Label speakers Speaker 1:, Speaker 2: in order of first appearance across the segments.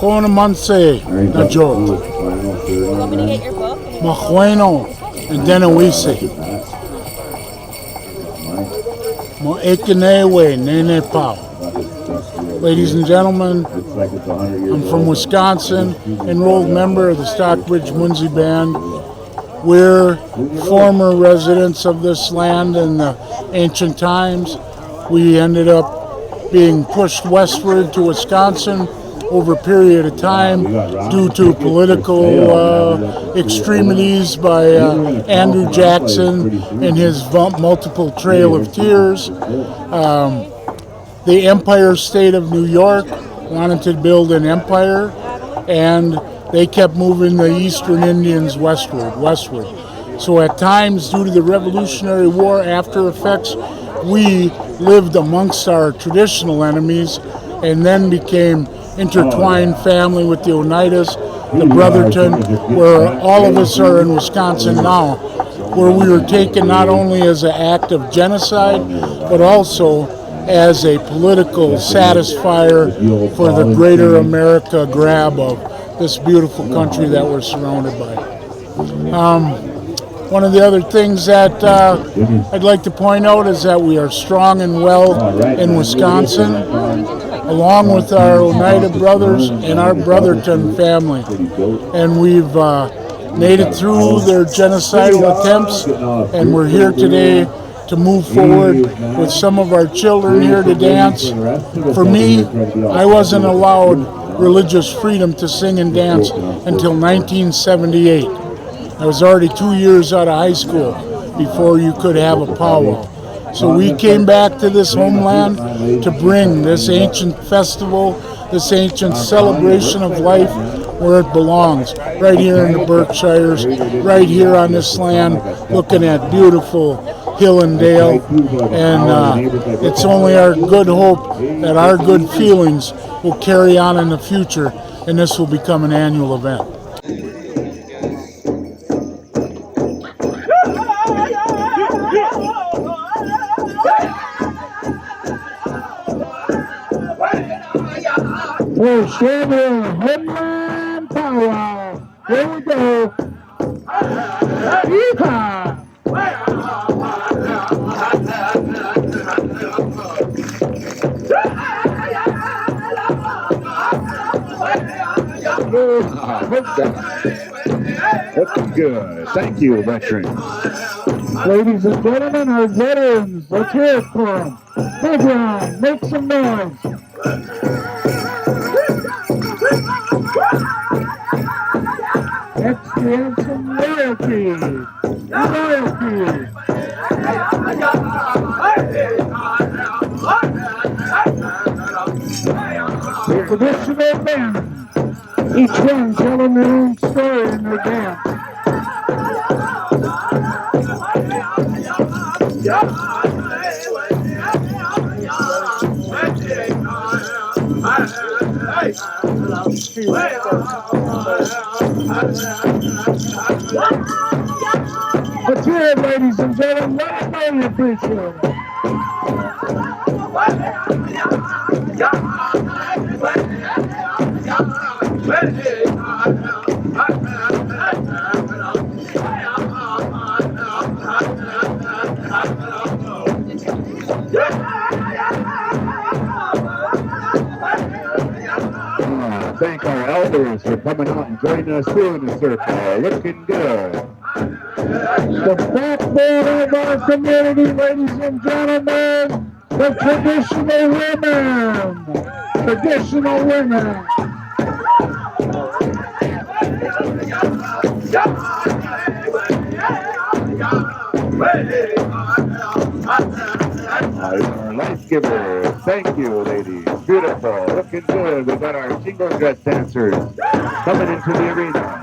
Speaker 1: Stockbridge-Munsee Mohican.
Speaker 2: You want me to get your book?
Speaker 1: Mahueno and Denawisi. Mo'ekenewe Nene Pow. Ladies and gentlemen, I'm from Wisconsin, enrolled member of the Stockbridge-Munsee Band. We're former residents of this land in the ancient times. We ended up being pushed westward to Wisconsin over a period of time due to political extremities by Andrew Jackson and his multiple Trail of Tears. The Empire State of New York wanted to build an empire, and they kept moving the Eastern Indians westward. So at times, due to the Revolutionary War after effects, we lived amongst our traditional enemies and then became intertwined family with the Oneidas, the Brotherton, where all of us are in Wisconsin now, where we were taken not only as an act of genocide, but also as a political satisfier for the greater America grab of this beautiful country that we're surrounded by. One of the other things that I'd like to point out is that we are strong and well in Wisconsin, along with our Oneida brothers and our Brotherton family. And we've made it through their genocidal attempts, and we're here today to move forward with some of our children here to dance. For me, I wasn't allowed religious freedom to sing and dance until 1978. I was already 2 years out of high school before you could have a powwow. So we came back to this homeland to bring this ancient festival, this ancient celebration of life where it belongs, right here in the Berkshires, right here on this land, looking at beautiful hill and dale. And it's only our good hope that our good feelings will carry on in the future, and this will become an annual event.
Speaker 3: We're sharing Homelands PowWow. Here we go. Yeehaw!
Speaker 4: Looking good. Thank you, veterans.
Speaker 3: Ladies and gentlemen, our veterans, let's hear it for them. Move around, make some noise. Let's have some loyalty. Loyalty. The traditional band. Each one telling their own story in their dance. Let's hear it, ladies and gentlemen. Let us know you appreciate it.
Speaker 4: Thank our elders for coming out and joining us through the circle. Looking good.
Speaker 3: The backbone of our community, ladies and gentlemen, the traditional women. Traditional women.
Speaker 4: Our life givers. Thank you, ladies. Beautiful. Looking good. We got our single dress dancers coming into the arena.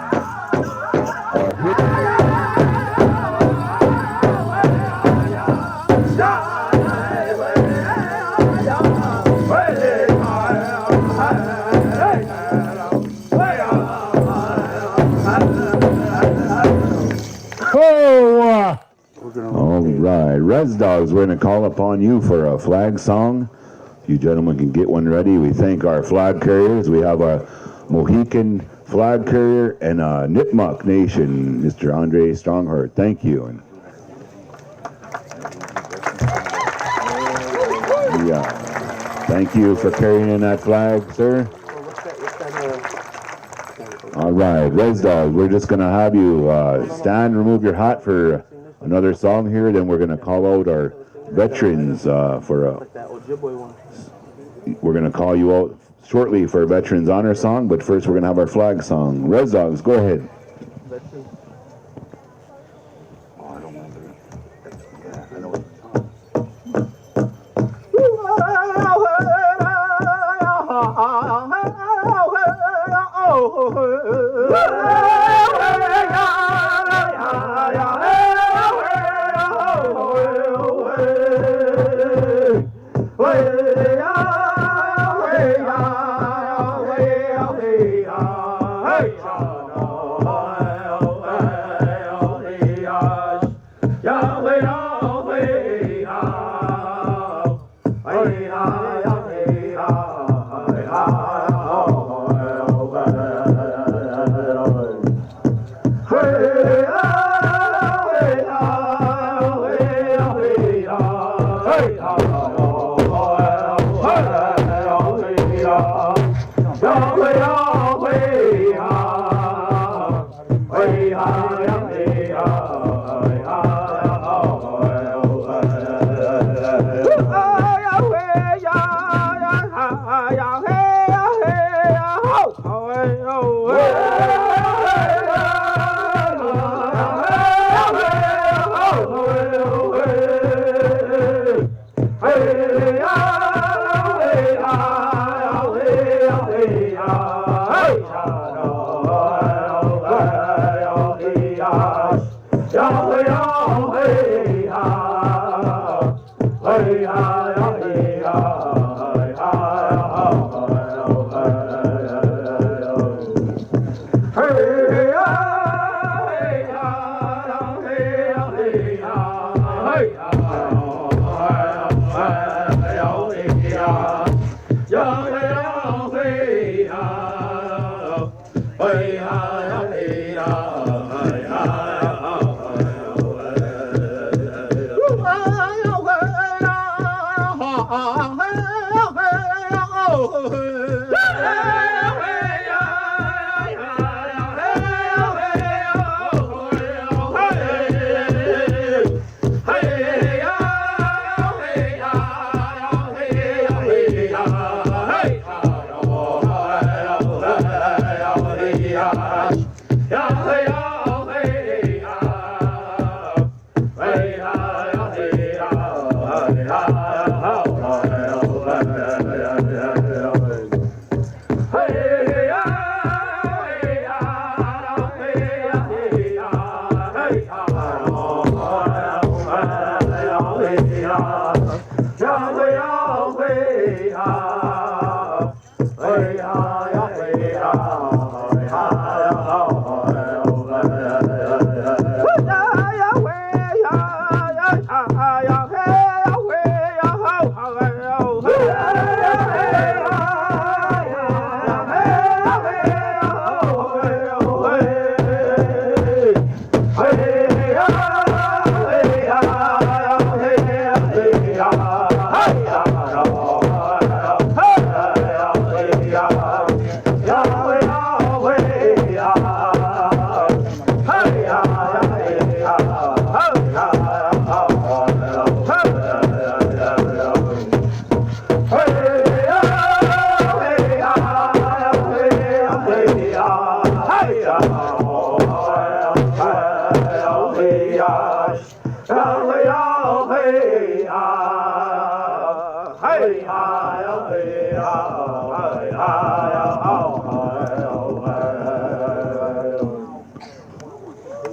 Speaker 4: All right, Res Dogs, we're going to call upon you for a flag song. You gentlemen can get one ready. We thank our flag carriers. We have our Mohican flag carrier and Nipmuc Nation, Mr. Andre Strongheart. Thank you. And thank you for carrying in that flag, sir. All right, Res Dog, we're just going to have you stand, remove your hat for another song here, then we're going to call out our veterans we're going to call you out shortly for a Veterans Honor song, but first we're going to have our flag song. Res Dogs, go ahead.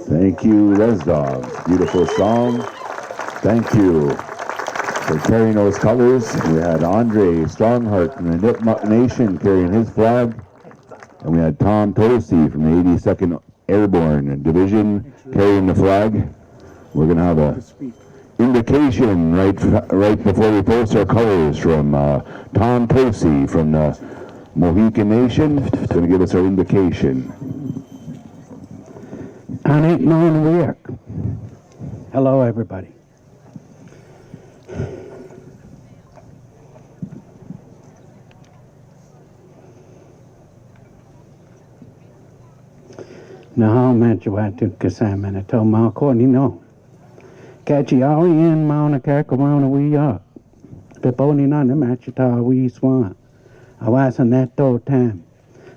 Speaker 4: Thank you, Les Dog. Beautiful song. Thank you for carrying those colors. We had Andre Strongheart from the Nipmuc Nation carrying his flag. And we had Tom Tosi from the 82nd Airborne Division carrying the flag. We're going to have a indication right before we post our colors from Tom Tosi from the Mohican Nation is going to give us our invocation.
Speaker 5: And it known work. Hello, everybody. Now, Manchawatu Kasaman, I told Malcorny no. Catchy all in Mount Kakarona, we are. The pony on the Machita, we swan. I was on that old time.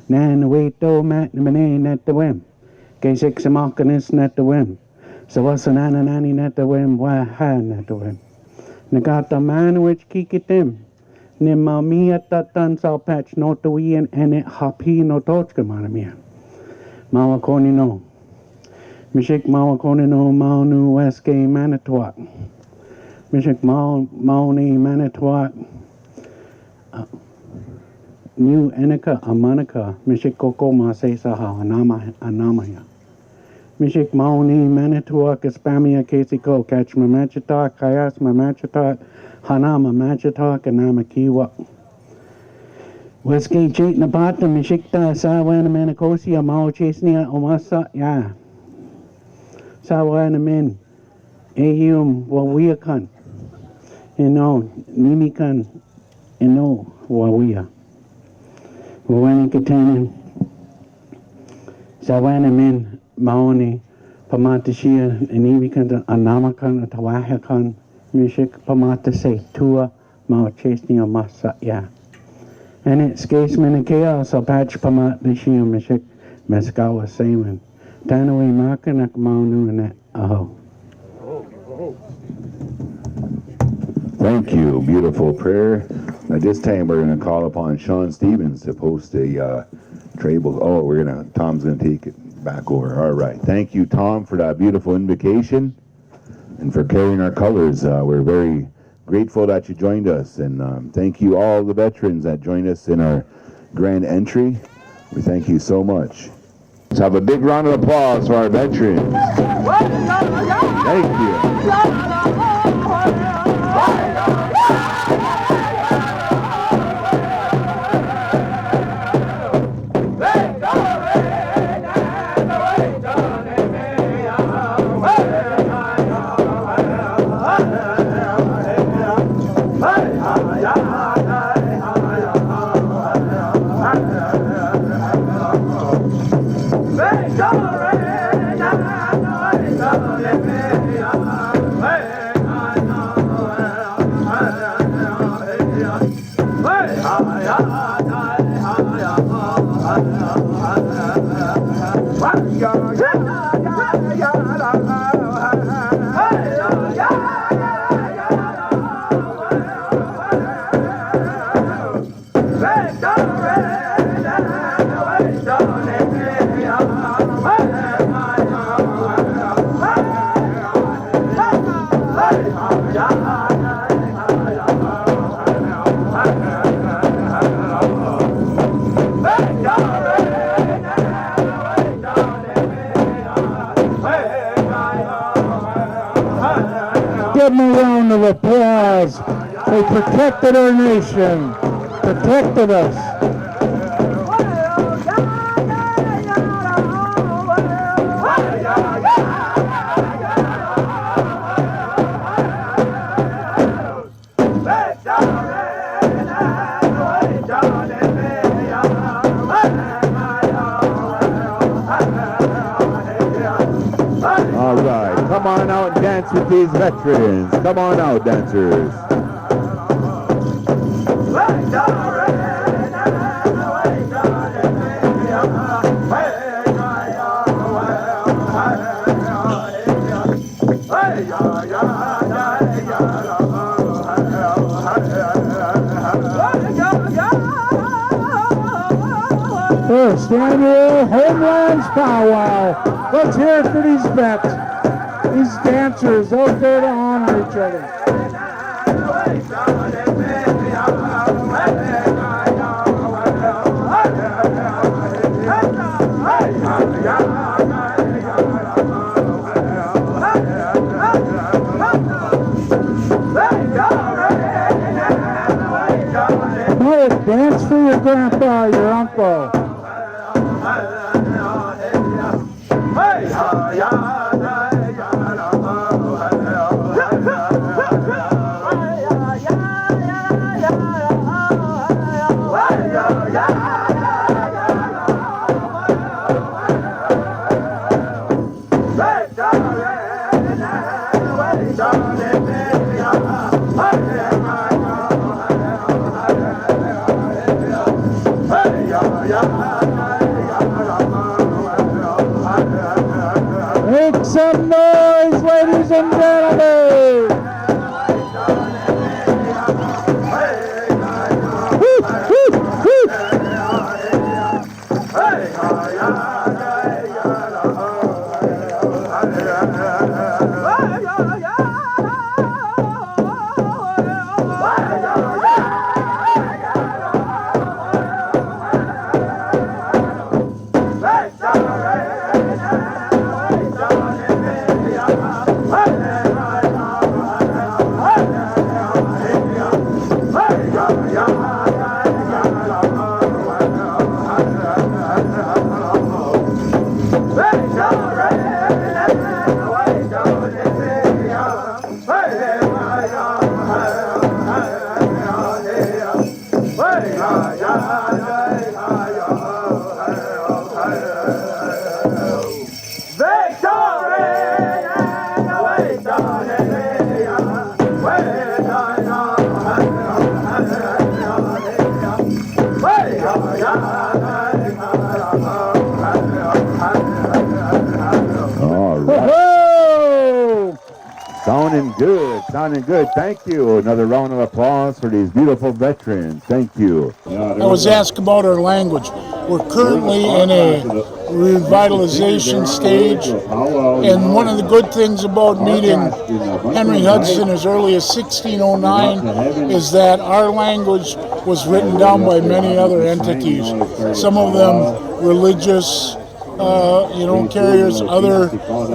Speaker 5: Nan the way to Matt the Manane at the whim. K6 a Malcanis at the whim. So what's an ananani at the whim, why hand at the whim. Nagata man which kick it them. Nimma me at that dance all patch, not the wee and it happy no torchka manamia. Mawa Corny no. Mishik Mawa Corny no Maunu Westgate Manitowoc. Mishik Mauni Manitowoc. New Enika Amanaka. Mishik Koko Mase Saha Anamaya. Mishik Mauni Manitowoc Espamia Kasiko Catch Mamachitok Kayas Mamachitok Hanama Machitok and Namakiwa. Westgate Chait Nabata Mishikta Sawana Manakosia Mao Chasnia Omasa Ya Sawana Min Ayum Wawiakan Nimikan Wawia Wawani Katanan Sawana Min Maoni Pamatashia Nimikan Anamakan Tawahakan Mishik Pamata Se Tua Mao Chasnia Masa Ya. And it's case many chaos, a patch pamat the shia mishik, mescawa seaman. Tanaway makanak maunu and that. Oh.
Speaker 4: Thank you. Beautiful prayer. At this time, we're going to call upon Sean Stevens to post a tribal. Oh, Tom's going to take it back over. All right. Thank you, Tom, for that beautiful invocation and for carrying our colors. We're very grateful that you joined us, and thank you all the veterans that joined us in our grand entry. We thank you so much. Let's have a big round of applause for our veterans. Thank you.
Speaker 3: Give them a round of applause. They protected our nation, protected us.
Speaker 4: All right, come on out and dance with these veterans. Come on out, dancers.
Speaker 3: First annual Homelands PowWow. Let's hear it for these vets, these dancers out there to honor each other. Dance for your grandpa, your uncle. Make some noise, ladies and gentlemen! Woo, woo, woo.
Speaker 4: All right.
Speaker 3: Whoa!
Speaker 4: Sounding good. Thank you. Another round of applause for these beautiful veterans. Thank you.
Speaker 1: I was asked about our language. We're currently in a revitalization stage, and one of the good things about meeting Henry Hudson as early as 1609 is that our language was written down by many other entities, some of them religious carriers, other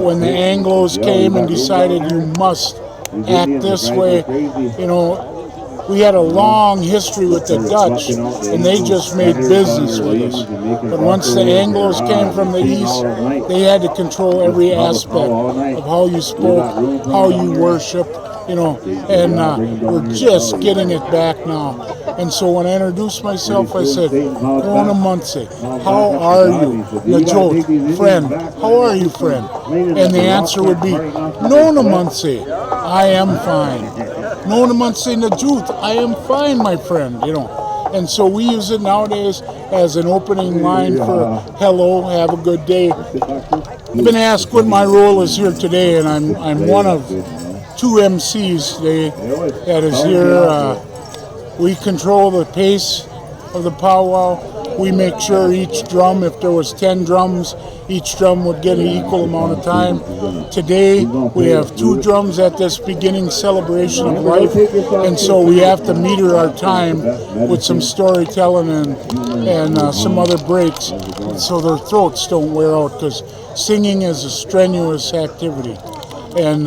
Speaker 1: when the Anglos came and decided you must act this way. We had a long history with the Dutch, and they just made business with us. But once the Anglos came from the east, they had to control every aspect of how you spoke, how you worshiped, and we're just getting it back now. And so when I introduced myself, I said, Rona Munsee, how are you? Najot, friend, how are you, friend? And the answer would be, Nona Munsee, I am fine. Nona Munsee Najut, I am fine, my friend, And so we use it nowadays as an opening line for hello, have a good day. I've been asked what my role is here today, and I'm one of two MCs today that is here. We control the pace of the powwow. We make sure each drum, if there was 10 drums, each drum would get an equal amount of time. Today, we have 2 drums at this beginning celebration of life, and so we have to meter our time with some storytelling and some other breaks so their throats don't wear out, because singing is a strenuous activity. And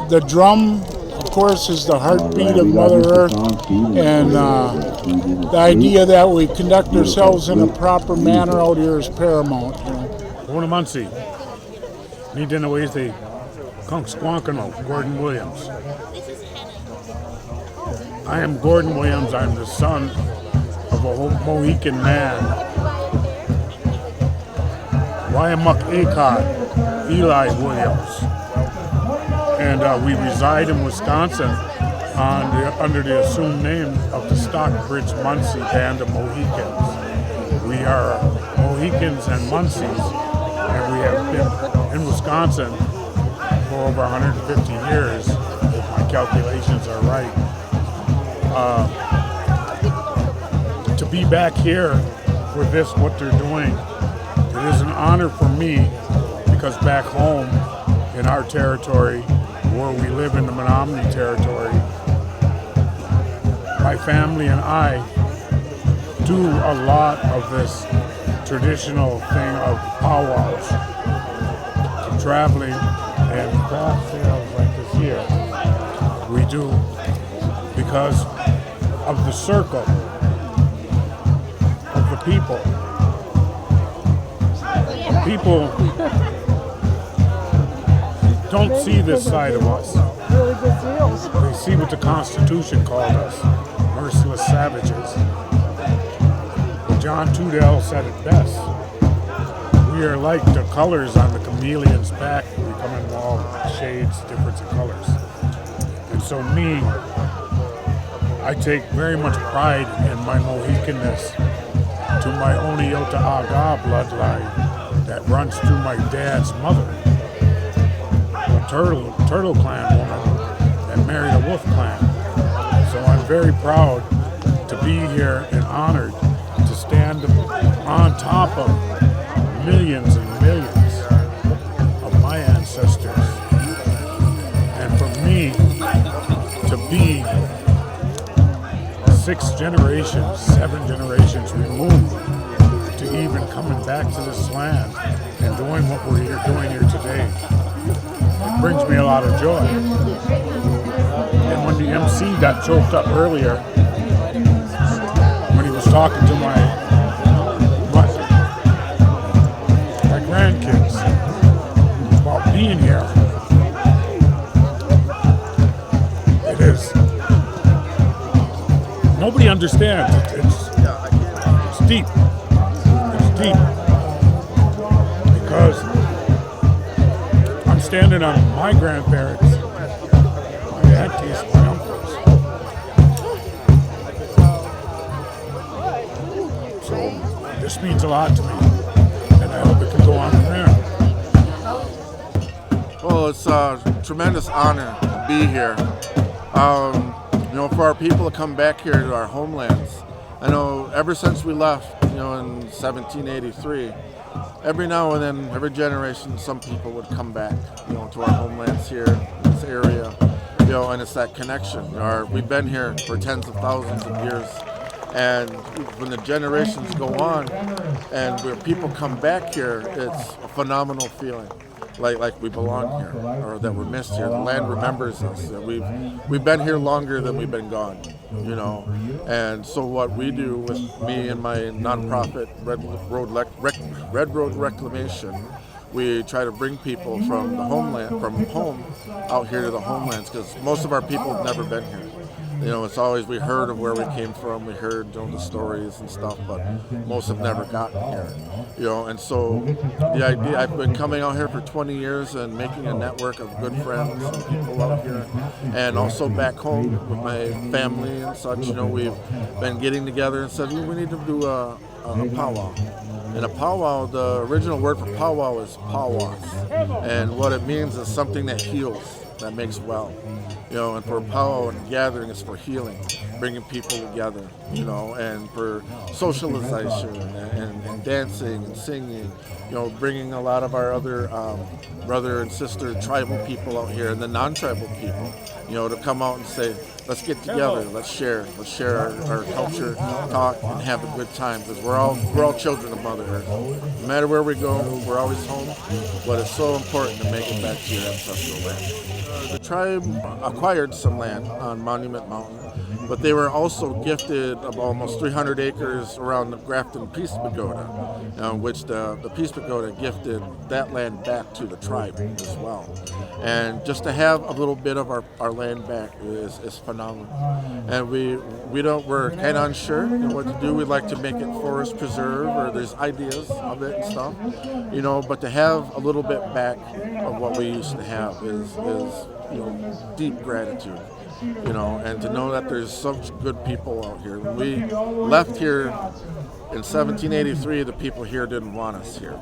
Speaker 1: the drum, of course, is the heartbeat of Mother Earth, and the idea that we conduct ourselves in a proper manner out here is paramount.
Speaker 6: Rona Munsee, ni dina ways they Kunk Squonkano, Gordon Williams. I am Gordon Williams. I'm the son of a Mohican man. Wyamuk Akot, Eli Williams. And we reside in Wisconsin under the assumed name of the Stockbridge-Munsee Band of Mohicans. We are Mohicans and Munsees, and we have been in Wisconsin for over 150 years, if my calculations are right. To be back here for this, what they're doing, it is an honor for me, because back home in our territory, where we live in the Menominee territory, my family and I do a lot of this traditional thing of powwows, traveling and craft sales like this here. We do because of the circle of the people. People don't see this side of us. They see what the Constitution called us, merciless savages. But John Tudell said it best. We are like the colors on the chameleon's back. We come in all shades, difference of colors. And so me, I take very much pride in my Mohicanness to my Oneota Aga bloodline that runs through my dad's mother, a Turtle Clan woman that married a Wolf Clan. So I'm very proud to be here and honored to stand on top of millions and millions of my ancestors. And for me to be 6 generations, 7 generations removed to even coming back to this land and doing what we're doing here today, it brings me a lot of joy. And when the MC got choked up earlier, when he was talking to my grandkids about being here, it is, nobody understands. It's deep. It's deep. Because I'm standing on my grandparents, my aunties, my uncles. So this means a lot to me. And I hope it can go on from there.
Speaker 7: Well, it's a tremendous honor to be here. For our people to come back here to our homelands. I know ever since we left, in 1783, every now and then, every generation, some people would come back, to our homelands here, in this area, and it's that connection. We've been here for tens of thousands of years, and when the generations go on, and where people come back here, it's a phenomenal feeling. Like we belong here, or that we're missed here. The land remembers us. That we've been here longer than we've been gone, And so what we do with me and my nonprofit Red Road Reclamation, we try to bring people from the homeland, from home, out here to the homelands, because most of our people have never been here. It's always, we heard of where we came from, we heard the stories and stuff, but most have never gotten here. And so the idea, I've been coming out here for 20 years and making a network of good friends and people out here, and also back home with my family and such. We've been getting together and said, we need to do a powwow. And a powwow, the original word for powwow is powwows, and what it means is something that heals, that makes well. And for powwow and gathering is for healing, bringing people together, and for socialization and dancing and singing, bringing a lot of our other brother and sister tribal people out here and the non-tribal people, to come out and say, let's get together, let's share our culture, talk, and have a good time, because we're all children of Mother Earth. No matter where we go, we're always home, but it's so important to make it back to your ancestral land. The tribe acquired some land on Monument Mountain, but they were also gifted of almost 300 acres around the Grafton Peace Pagoda, which the Peace Pagoda gifted that land back to the tribe as well. And just to have a little bit of our land back is phenomenal. And we're kind of unsure what to do. We'd like to make it forest preserve, or there's ideas of it and stuff, but to have a little bit back of what we used to have is deep gratitude, and to know that there's such good people out here. When we left here in 1783, the people here didn't want us here,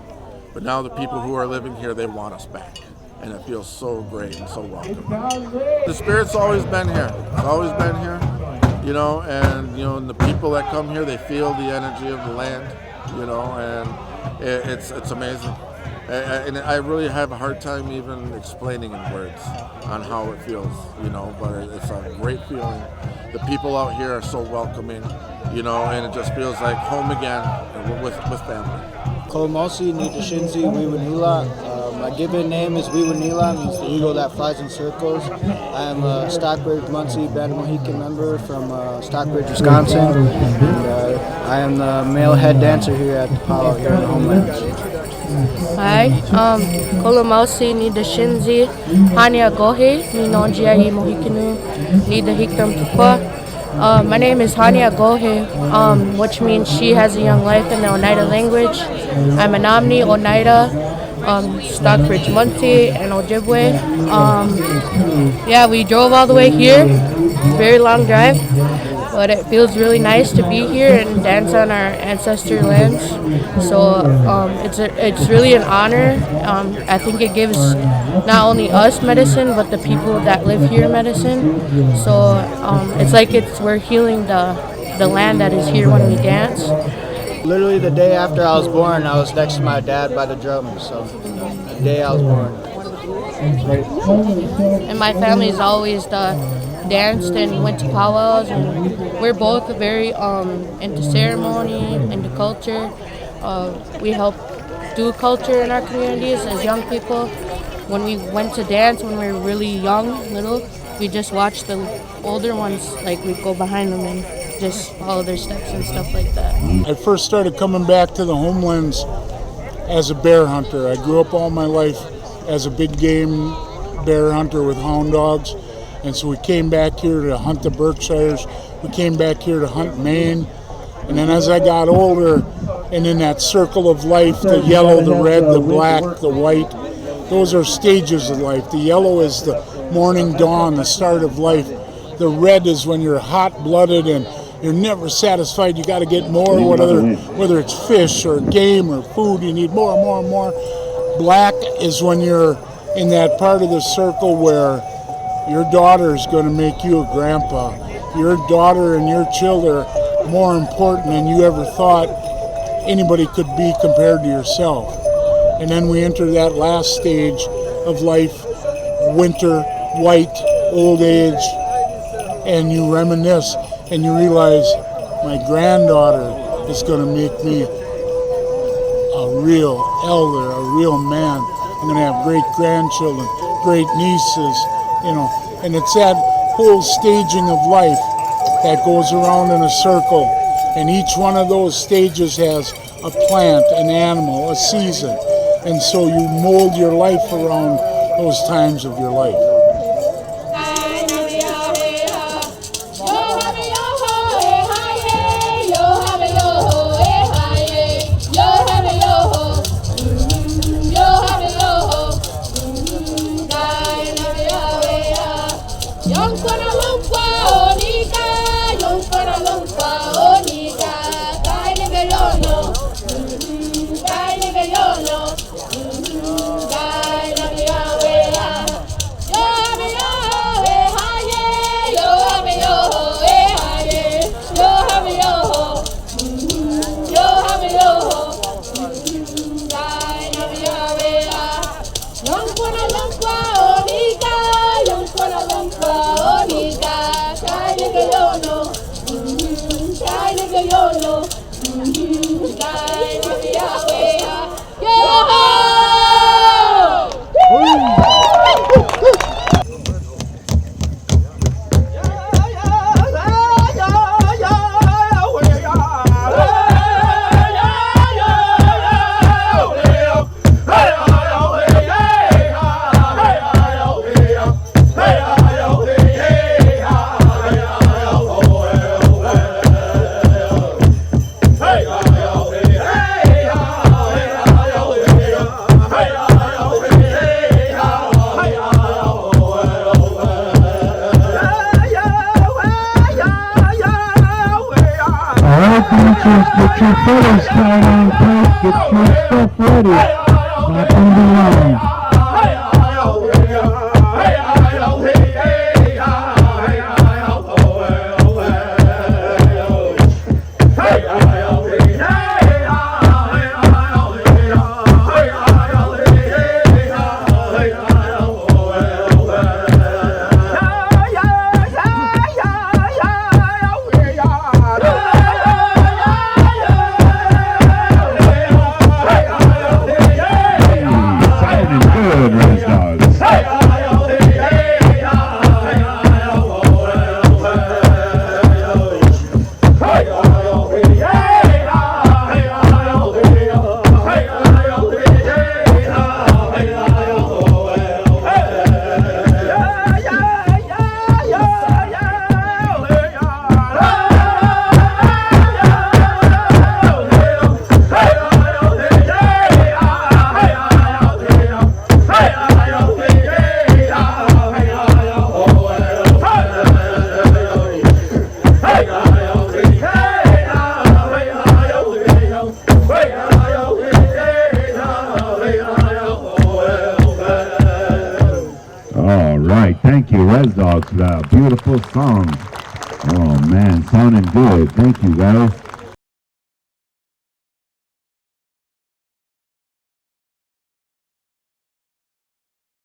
Speaker 7: but now the people who are living here, they want us back, and it feels so great and so welcome. The spirit's always been here. It's always been here, and the people that come here, they feel the energy of the land, and it's amazing. And I really have a hard time even explaining in words on how it feels, but it's a great feeling. The people out here are so welcoming, and it just feels like home again with family.
Speaker 8: Kolomosi, Nitashinzi, Wiwanula, My given name is Wiwanila, means the eagle that flies in circles. I am a Stockbridge-Munsee Mohican member from Stockbridge, Wisconsin. And I am the male head dancer here at the powwow here in the Homelands.
Speaker 9: Hi, Kolomausi ni the Shinzi, Hania Gohe, ni Nonjia I Mohikanu, ni the Hikram Tukwa. My name is Hania Gohe, which means she has a young life in the Oneida language. I'm an Omni, Oneida, Stockbridge-Munsee, and Ojibwe. Yeah, we drove all the way here, very long drive, but it feels really nice to be here and dance on our ancestral lands. So it's really an honor. I think it gives not only us medicine, but the people that live here medicine. So it's like we're healing the land that is here when we dance.
Speaker 8: Literally the day after I was born, I was next to my dad by the drums. So the day I was born.
Speaker 9: And my family's always danced and went to powwows, and we're both very into ceremony, into culture. We help do culture in our communities as young people. When we went to dance when we were really young, little, we just watched the older ones, like we'd go behind them and just follow their steps and stuff like that.
Speaker 1: I first started coming back to the Homelands as a bear hunter. I grew up all my life as a big game bear hunter with hound dogs. And so we came back here to hunt the Berkshires. We came back here to hunt Maine. And then as I got older, and in that circle of life, the yellow, the red, the black, the white, those are stages of life. The yellow is the morning dawn, the start of life. The red is when you're hot-blooded and you're never satisfied. You got to get more, whether it's fish or game or food, you need more and more and more. Black is when you're in that part of the circle where your daughter is going to make you a grandpa. Your daughter and your children are more important than you ever thought anybody could be compared to yourself. And then we enter that last stage of life, winter, white, old age, and you reminisce and you realize my granddaughter is going to make me a real elder, a real man. I'm going to have great grandchildren, great nieces, and it's that whole staging of life that goes around in a circle, and each one of those stages has a plant, an animal, a season, and so you mold your life around those times of your life.
Speaker 3: Get your photos tied on tight, get your stuff ready. Back on the line.
Speaker 4: right, thank you, Res Dogs, for that beautiful song. Oh man, sounding good. Thank you, guys.